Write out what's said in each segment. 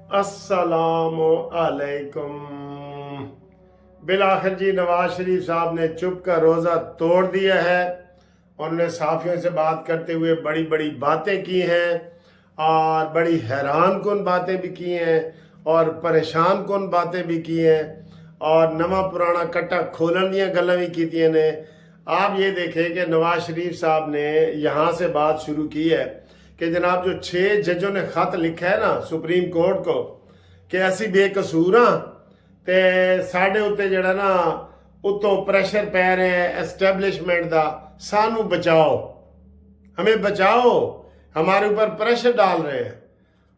अस्सलाम अलैकुम। बिलाखिर जी नवाज शरीफ साहब ने चुप का रोज़ा तोड़ दिया है। उन्होंने साफियों से बात करते हुए बड़ी बड़ी बातें की हैं और बड़ी हैरान कुन बातें भी की हैं और परेशान कुन बातें भी की हैं और नवा पुराना कट्टा खोलन दियां गल्लां भी कीतियां ने। आप ये देखें कि नवाज शरीफ साहब ने यहाँ से बात शुरू की है कि जनाब जो 6 जजों ने खत लिखा है ना सुप्रीम कोर्ट को कि असी बेकसूर हाँ ते साढ़े उत्ते जड़ा ना उतों प्रेशर पै रहे हैं एस्टैब्लिशमेंट का, सानू बचाओ, हमें बचाओ, हमारे ऊपर प्रेशर डाल रहे हैं।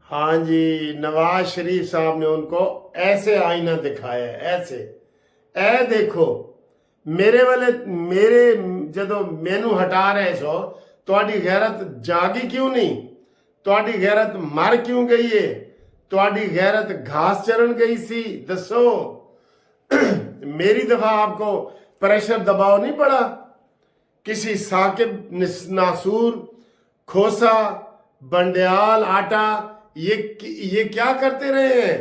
हाँ जी, नवाज शरीफ साहब ने उनको ऐसे आईना दिखाया है, ऐसे ए देखो मेरे वाले मेरे जदों मैनू हटा रहे सो ਤੁਹਾਡੀ गैरत जागी क्यों नहीं, ਤੁਹਾਡੀ गैरत मर क्यों गई है, ਤੁਹਾਡੀ गैरत घास चरण गई सी, दसो। मेरी दफा आपको प्रेशर दबाव नहीं पड़ा? किसी साकिब नासूर खोसा बंडियाल आटा ये क्या करते रहे हैं?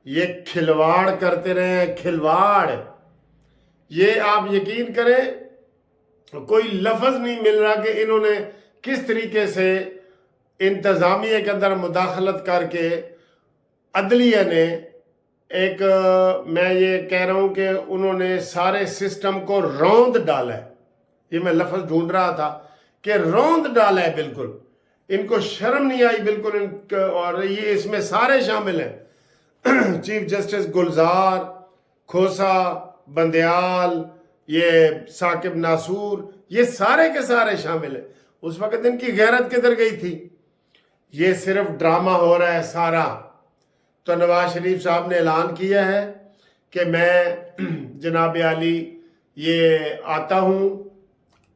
ये खिलवाड़ करते रहे हैं, खिलवाड़। ये आप यकीन करें कोई लफ्ज़ नहीं मिल रहा कि इन्होंने किस तरीके से इंतज़ामिया के अंदर मुदाखलत करके अदलिया ने एक मैं ये कह रहा हूँ कि उन्होंने सारे सिस्टम को रौंद डाला है। ये मैं लफ्ज़ ढूंढ रहा था कि रौंद डाला है बिल्कुल। इनको शर्म नहीं आई बिल्कुल और ये इसमें सारे शामिल हैं चीफ जस्टिस गुलजार, खोसा, बंदियाल, ये साकिब नासूर, ये सारे के सारे शामिल हैं। उस वक्त इनकी गैरत किधर गई थी? ये सिर्फ ड्रामा हो रहा है सारा। तो नवाज शरीफ साहब ने ऐलान किया है कि मैं जनाब आली ये आता हूँ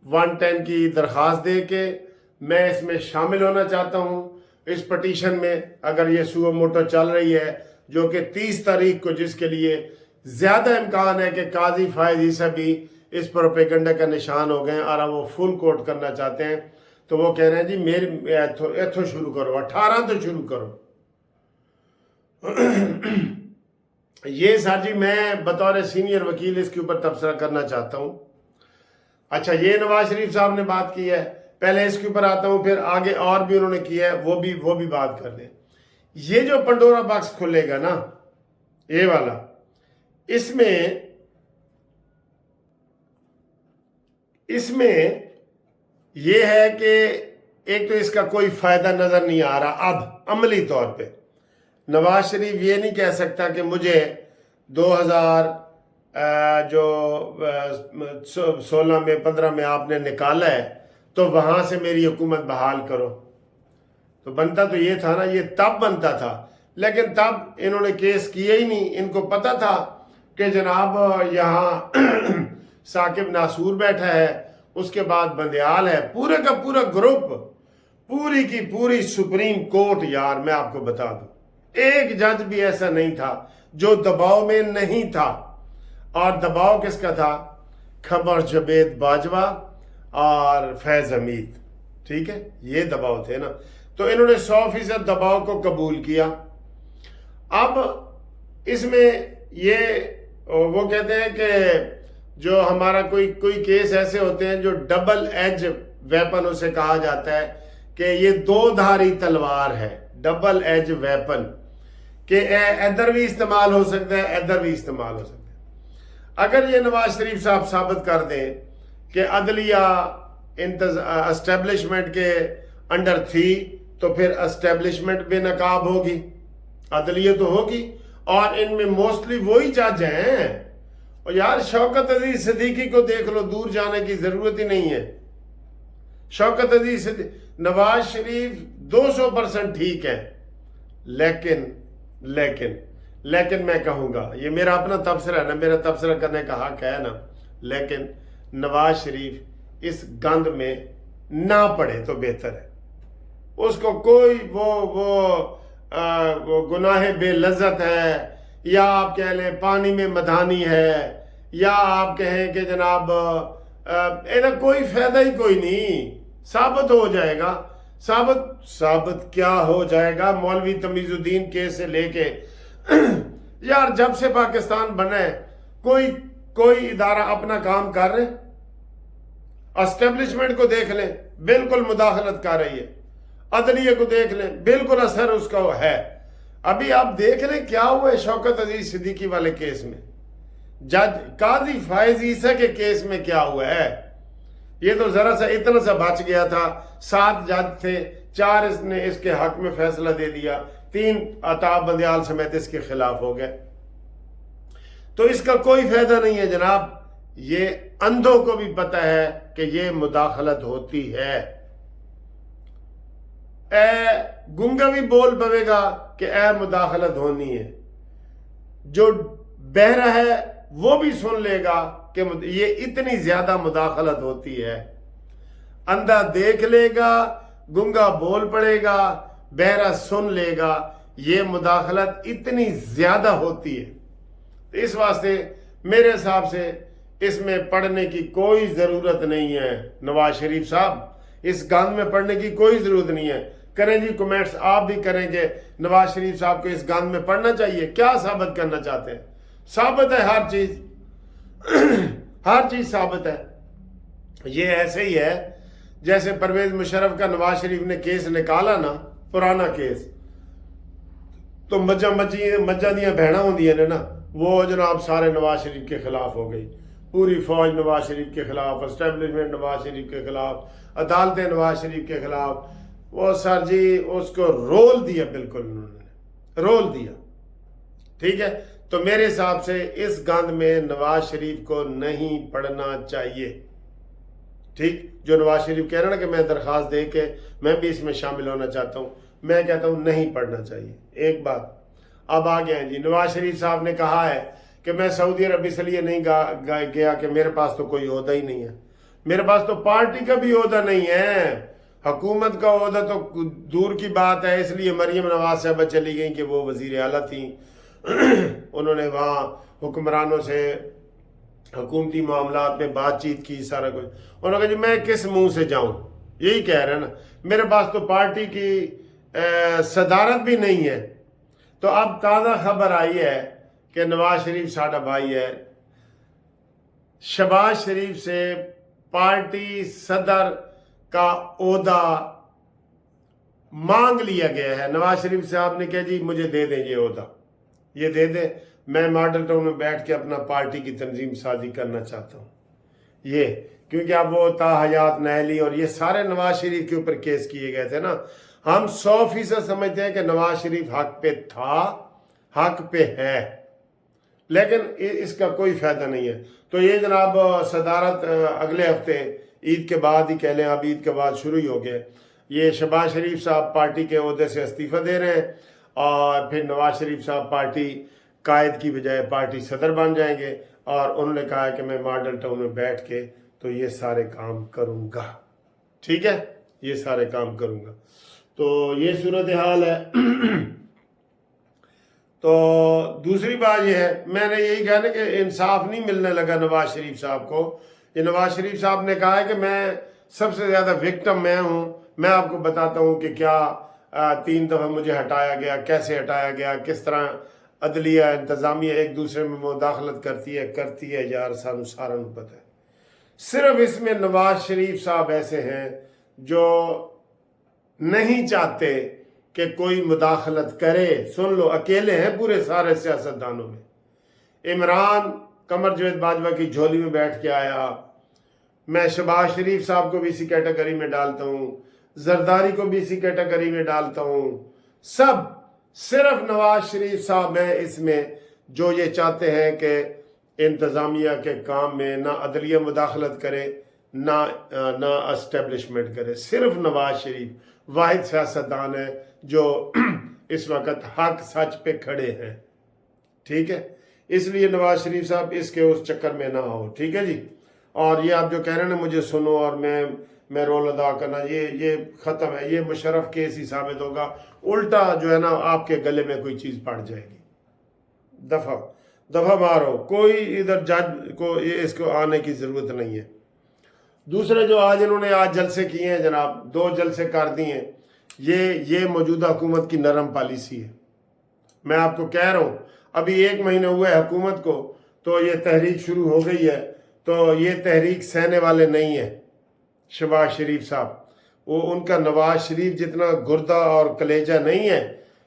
110 की दरख्वास्त दे के मैं इसमें शामिल होना चाहता हूँ इस पटिशन में। अगर ये सुओ मोटो चल रही है जो कि 30 तारीख को, जिसके लिए ज़्यादा इम्कान है कि काजी फायद ईसा भी इस प्रोपेगेंडा का निशान हो गए और वो फुल कोर्ट करना चाहते हैं। तो वो कह रहे हैं जी मेरे इथों शुरू करो, 18 तो शुरू करो। ये सर जी मैं बतौर सीनियर वकील इसके ऊपर तबसरा करना चाहता हूँ। अच्छा, ये नवाज शरीफ साहब ने बात की है, पहले इसके ऊपर आता हूँ, फिर आगे और भी उन्होंने किया है वो भी बात कर लें। ये जो पंडोरा बॉक्स खुलेगा ना, ये वाला, इसमें यह है कि एक तो इसका कोई फायदा नजर नहीं आ रहा अब अमली तौर पे। नवाज शरीफ ये नहीं कह सकता कि मुझे 2016 में 15 में आपने निकाला है तो वहां से मेरी हुकूमत बहाल करो। तो बनता तो ये था ना, ये तब बनता था, लेकिन तब इन्होंने केस किया ही नहीं। इनको पता था कि जनाब यहाँ साकिब नासूर बैठा है, उसके बाद बंदियाल है, पूरे का पूरा ग्रुप, पूरी की पूरी सुप्रीम कोर्ट। यार मैं आपको बता दूं, एक जज भी ऐसा नहीं था जो दबाव में नहीं था। और दबाव किसका था? खबर जवेद बाजवा और फैज हमीद, ठीक है, ये दबाव थे ना। तो इन्होंने 100% दबाव को कबूल किया। अब इसमें ये वो कहते हैं कि जो हमारा कोई केस ऐसे होते हैं जो डबल एज वेपन उसे कहा जाता है कि ये 2 धारी तलवार है, डबल एज वेपन, कि इधर भी इस्तेमाल हो सकता है, इधर भी इस्तेमाल हो सकता है। अगर ये नवाज शरीफ साहब साबित कर दें कि अदलिया एस्टेब्लिशमेंट के अंडर थी तो फिर एस्टेब्लिशमेंट बेनकाब होगी, अदलिया तो होगी, और इनमें मोस्टली वही जज हैं। और यार शौकत अजीज सिद्दीकी को देख लो, दूर जाने की जरूरत ही नहीं है। शौकत अजीज नवाज शरीफ 200% ठीक है, लेकिन मैं कहूँगा, ये मेरा अपना तबसरा है ना, मेरा तबसरा करने का हक है ना, लेकिन नवाज शरीफ इस गंद में ना पड़े तो बेहतर है। उसको कोई वो गुनाह बेलज्जत है, या आप कह लें पानी में मधानी है, या आप कहें कि जनाब इधर कोई फायदा ही कोई नहीं। साबित हो जाएगा, साबित क्या हो जाएगा? मौलवी तमीजुद्दीन केस से लेके यार जब से पाकिस्तान बने कोई इदारा अपना काम कर रहे? एस्टेब्लिशमेंट को देख लें, बिल्कुल मुदाखलत कर रही है। अदलिया को देख लें, बिल्कुल असर उसका है। अभी आप देख लें क्या हुआ है शौकत अजीज सिद्दीकी वाले केस में, जज काजी फायज ईसा के केस में क्या हुआ है। ये तो जरा सा इतना सा बच गया था, 7 जज थे, 4 इसने इसके हक में फैसला दे दिया, 3 अताब बंदियाल समेत इसके खिलाफ हो गए। तो इसका कोई फायदा नहीं है जनाब। ये अंधों को भी पता है कि ये मुदाखलत होती है। गुंगा भी बोल पवेगा कि मुदाखलत होनी है, जो बहरा है वो भी सुन लेगा कि ये इतनी ज्यादा मुदाखलत होती है। अंधा देख लेगा, गुंगा बोल पड़ेगा, बहरा सुन लेगा, ये मुदाखलत इतनी ज्यादा होती है। तो इस वास्ते मेरे हिसाब से इसमें पढ़ने की कोई जरूरत नहीं है। नवाज शरीफ साहब, इस गंद में पढ़ने की कोई जरूरत नहीं है। करें जी कमेंट्स, आप भी करेंगे नवाज शरीफ साहब को इस गंद में पढ़ना चाहिए? क्या साबित करना चाहते हैं? साबित है हर चीज हर चीज साबित है। ये ऐसे ही है जैसे परवेज मुशर्रफ का नवाज शरीफ ने केस निकाला ना, पुराना केस, तो मज्जा दियां भैणा होंदियां ने ना, वो जनाब सारे नवाज शरीफ के खिलाफ हो गई। पूरी फौज नवाज शरीफ के खिलाफ, एस्टेब्लिशमेंट नवाज शरीफ के खिलाफ, अदालतें नवाज शरीफ के खिलाफ। वो सर जी उसको रोल दिया, बिल्कुल उन्होंने रोल दिया। ठीक है, तो मेरे हिसाब से इस गंद में नवाज शरीफ को नहीं पढ़ना चाहिए। ठीक, जो नवाज शरीफ कह रहे हैं ना कि मैं दरख्वास्त दे के मैं भी इसमें शामिल होना चाहता हूं, मैं कहता हूं नहीं पढ़ना चाहिए। एक बात अब आ गया जी, नवाज शरीफ साहब ने कहा है कि मैं सऊदी अरब इसलिए नहीं गया कि मेरे पास तो कोई ओहदा ही नहीं है, मेरे पास तो पार्टी का भी ओहदा नहीं है, हुकूमत का ओहदा तो दूर की बात है। इसलिए मरियम नवाज साहब चली गई कि वो वजीर आला थी, उन्होंने वहाँ हुक्मरानों से हुकूमती मामलात में बातचीत की, सारा कुछ। उन्होंने कहा जी मैं किस मुंह से जाऊं, यही कह रहे हैं ना, मेरे पास तो पार्टी की सदारत भी नहीं है। तो अब ताज़ा खबर आई है कि नवाज शरीफ साडा भाई है, शहबाज शरीफ से पार्टी सदर का ओहदा मांग लिया गया है। नवाज शरीफ साहब ने कहा जी मुझे दे दें ये ओहदा, ये दे दे, मैं मॉडल टाउन में बैठ के अपना पार्टी की तंजीम साजी करना चाहता हूँ। ये क्योंकि अब वो ताहयात नहली और ये सारे नवाज शरीफ के ऊपर केस किए गए थे ना। हम 100% समझते हैं कि नवाज शरीफ हक पे था, हक पे है, लेकिन इसका कोई फायदा नहीं है। तो ये जनाब सदारत अगले हफ्ते ईद के बाद ही कह लें, अब ईद के बाद शुरू ही हो गए। ये शहबाज शरीफ साहब पार्टी के ओहदे से इस्तीफा दे रहे हैं और फिर नवाज शरीफ साहब पार्टी कायद की बजाय पार्टी सदर बन जाएंगे। और उन्होंने कहा है कि मैं मॉडल टाउन में बैठ के तो ये सारे काम करूँगा। ठीक है, ये सारे काम करूँगा। तो ये सूरत हाल है। तो दूसरी बात यह है, मैंने यही कहा ना कि इंसाफ नहीं मिलने लगा नवाज शरीफ साहब को। ये नवाज शरीफ साहब ने कहा है कि मैं सबसे ज़्यादा विक्टिम मैं हूँ। मैं आपको बताता हूँ कि क्या 3 दफ़ा मुझे हटाया गया, कैसे हटाया गया, किस तरह अदलिया इंतज़ामिया एक दूसरे में मुदाखलत करती है यार, सानू सारा पता है। सिर्फ इसमें नवाज शरीफ साहब ऐसे हैं जो नहीं चाहते कि कोई मुदाखलत करे। सुन लो, अकेले हैं पूरे सारे सियासतदानों में। इमरान कमर जवेद बाजवा की झोली में बैठ के आया, मैं शहबाज शरीफ साहब को भी इसी कैटेगरी में डालता हूँ, जरदारी को भी इसी कैटेगरी में डालता हूँ। सब सिर्फ नवाज शरीफ साहब हैं इसमें जो ये चाहते हैं कि इंतज़ामिया के काम में ना अदलिया मुदाखलत करे, ना एस्टेब्लिशमेंट करे। सिर्फ नवाज शरीफ वाहिद सियासतदान है जो इस वक्त हक सच पे खड़े हैं। ठीक है, इसलिए नवाज शरीफ साहब इसके उस चक्कर में ना हो। ठीक है जी। और ये आप जो कह रहे हैं ना मुझे सुनो और मैं रोल अदा करना, ये ख़त्म है। ये मुशर्रफ केस ही साबित होगा। उल्टा जो है ना आपके गले में कोई चीज़ पड़ जाएगी। दफा मारो, कोई इधर जज को इसको आने की ज़रूरत नहीं है। दूसरे जो आज इन्होंने आज जलसे किए हैं जनाब, 2 जलसे कर दिए हैं, ये मौजूदा हुकूमत की नरम पॉलिसी है। मैं आपको कह रहा हूँ, अभी 1 महीने हुए हुकूमत को, तो ये तहरीक शुरू हो गई है। तो ये तहरीक सहने वाले नहीं है शहबाज शरीफ साहब। वो उनका नवाज शरीफ जितना गुर्दा और कलेजा नहीं है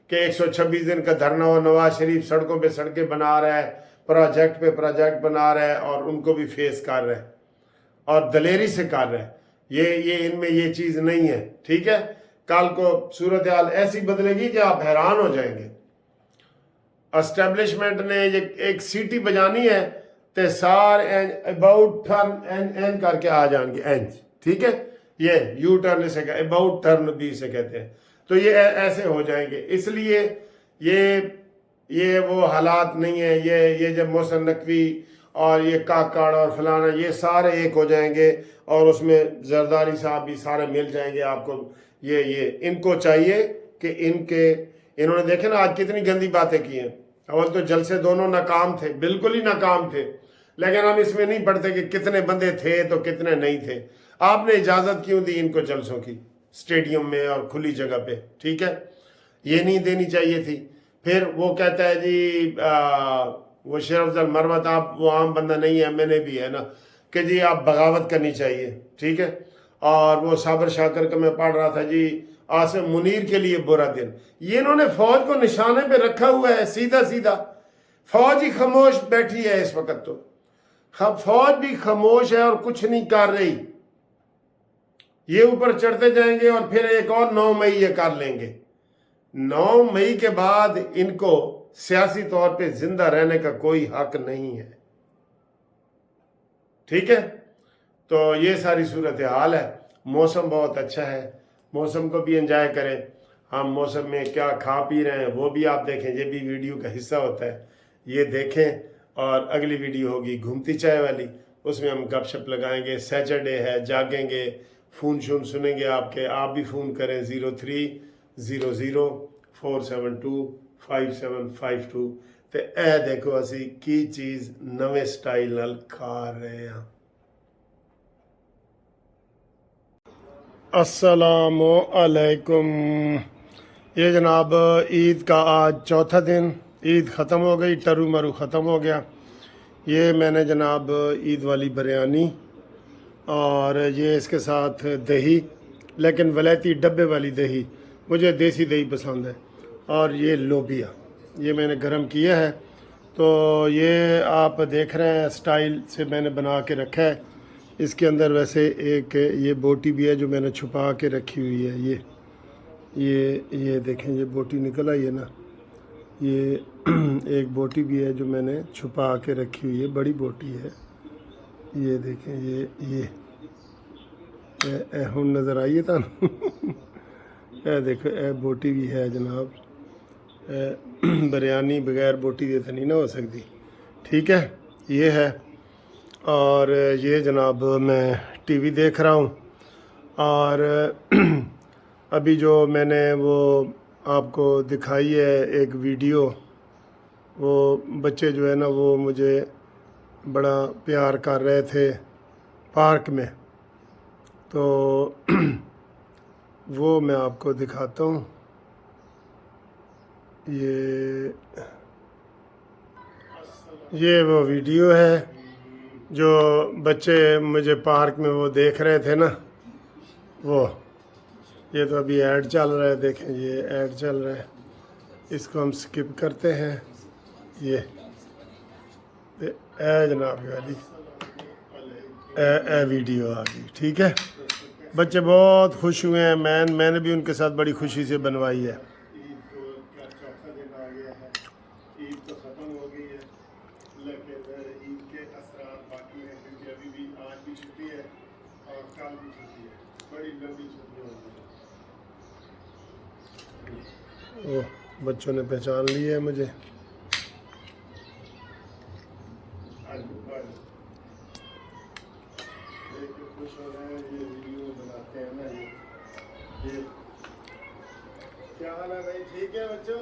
कि 126 दिन का धरना हो। नवाज शरीफ सड़कों पे सड़कें बना रहा है, प्रोजेक्ट पे प्रोजेक्ट बना रहा है और उनको भी फेस कर रहा है और दलेरी से कर रहा है। ये इनमें ये चीज़ नहीं है, ठीक है। कल को सूरत हाल ऐसी बदलेगी कि आप हैरान हो जाएंगे। एस्टेब्लिशमेंट ने ये एक सीटी बजानी है तो सारे अबाउट टर्न एन करके आ जाएंगे एंज, ठीक है। ये U turn say about turn भी से कहते हैं। तो ये ऐसे हो जाएंगे, इसलिए ये वो हालात नहीं है। ये जब मोहसिन नकवी और ये काकड़ और फलाना ये सारे एक हो जाएंगे और उसमें जरदारी साहब भी सारे मिल जाएंगे आपको। ये इनको चाहिए कि इन्होंने देखे ना आज कितनी गंदी बातें की हैं। अवल तो जलसे दोनों नाकाम थे, बिल्कुल ही नाकाम थे, लेकिन हम इसमें नहीं पढ़ते कि कितने बंदे थे तो कितने नहीं थे। आपने इजाज़त क्यों दी इनको जलसों की स्टेडियम में और खुली जगह पे, ठीक है। ये नहीं देनी चाहिए थी। फिर वो कहता है जी वो शेर अफजल मरवत, आप वो आम बंदा नहीं है, मैंने भी है ना, कि जी आप बगावत करनी चाहिए, ठीक है। और वो साबर शाकर का मैं पढ़ रहा था जी, आसिम मुनीर के लिए बुरा दिन। ये इन्होंने फौज को निशाने पे रखा हुआ है, सीधा सीधा। फौज ही खामोश बैठी है इस वक्त, तो फौज भी खामोश है और कुछ नहीं कर रही। ये ऊपर चढ़ते जाएंगे और फिर एक और 9 मई ये कर लेंगे। 9 मई के बाद इनको सियासी तौर पे जिंदा रहने का कोई हक नहीं है, ठीक है। तो ये सारी सूरत हाल है। मौसम बहुत अच्छा है, मौसम को भी एंजॉय करें। हम मौसम में क्या खा पी रहे हैं वो भी आप देखें, ये भी वीडियो का हिस्सा होता है, ये देखें। और अगली वीडियो होगी घूमती चाय वाली, उसमें हम गपशप लगाएंगे। सैटरडे है, जागेंगे, फ़ोन शून सुनेंगे आपके। आप भी फ़ोन करें 030047255752। तो ए देखो असी की चीज़ नवे स्टाइल नाल खा रहे हैं। अस्सलामु अलैकुम। ये जनाब ईद का आज चौथा दिन, ईद ख़त्म हो गई, टरू मरू ख़त्म हो गया। ये मैंने जनाब ईद वाली बिरयानी और ये इसके साथ दही, लेकिन वलैती डब्बे वाली दही, मुझे देसी दही पसंद है। और ये लोबिया ये मैंने गरम किया है। तो ये आप देख रहे हैं स्टाइल से मैंने बना के रखा है। इसके अंदर वैसे एक ये बोटी भी है जो मैंने छुपा के रखी हुई है। ये देखें, ये बोटी निकल आई है ना, ये एक बोटी भी है जो मैंने छुपा के रखी हुई है, बड़ी बोटी है। ये देखें, ये हुन नज़र आई है तुम ए देखो, ए बोटी भी है जनाब। बिरयानी बगैर बोटी के तो नहीं ना हो सकती, ठीक है। ये है। और ये जनाब मैं टीवी देख रहा हूँ। और अभी जो मैंने वो आपको दिखाई है एक वीडियो, वो बच्चे जो है ना वो मुझे बड़ा प्यार कर रहे थे पार्क में, तो वो मैं आपको दिखाता हूँ। ये वो वीडियो है जो बच्चे मुझे पार्क में वो देख रहे थे ना, वो ये तो अभी ऐड चल रहा है, देखें ये ऐड चल रहा है, इसको हम स्किप करते हैं। ये जनाब वाली वीडियो आ गई, ठीक है। बच्चे बहुत खुश हुए हैं, मैंने भी उनके साथ बड़ी खुशी से बनवाई है। ईद तो ख़त्म हो गई है, लेकिन ईद के असरात बाकी हैं, क्योंकि अभी भी आज भी छुट्टी है और कल भी छुट्टी है, बड़ी लंबी छुट्टी होगी। ओह, बच्चों ने पहचान लिया है मुझे। खुश हो रहे हैं, ये वीडियो बनाते हैं ना। ये क्या हाल है भाई? ठीक है बच्चों,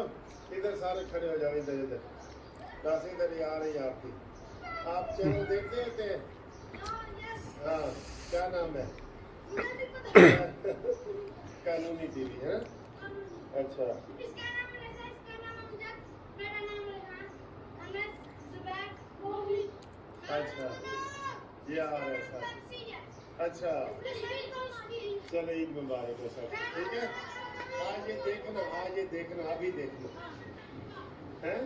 इधर सारे खड़े हो जाओ, इधर बस इधर ही आ रही है आपकी। आप चैनल देखते हैं? हाँ, کیا نام ہے قانونی ٹی وی ہے اچھا اچھا یہ آ رہا ہے سر اچھا چلو عید مبارک ہو سر ٹھیک ہے آج یہ دیکھنا ابھی دیکھنا ہے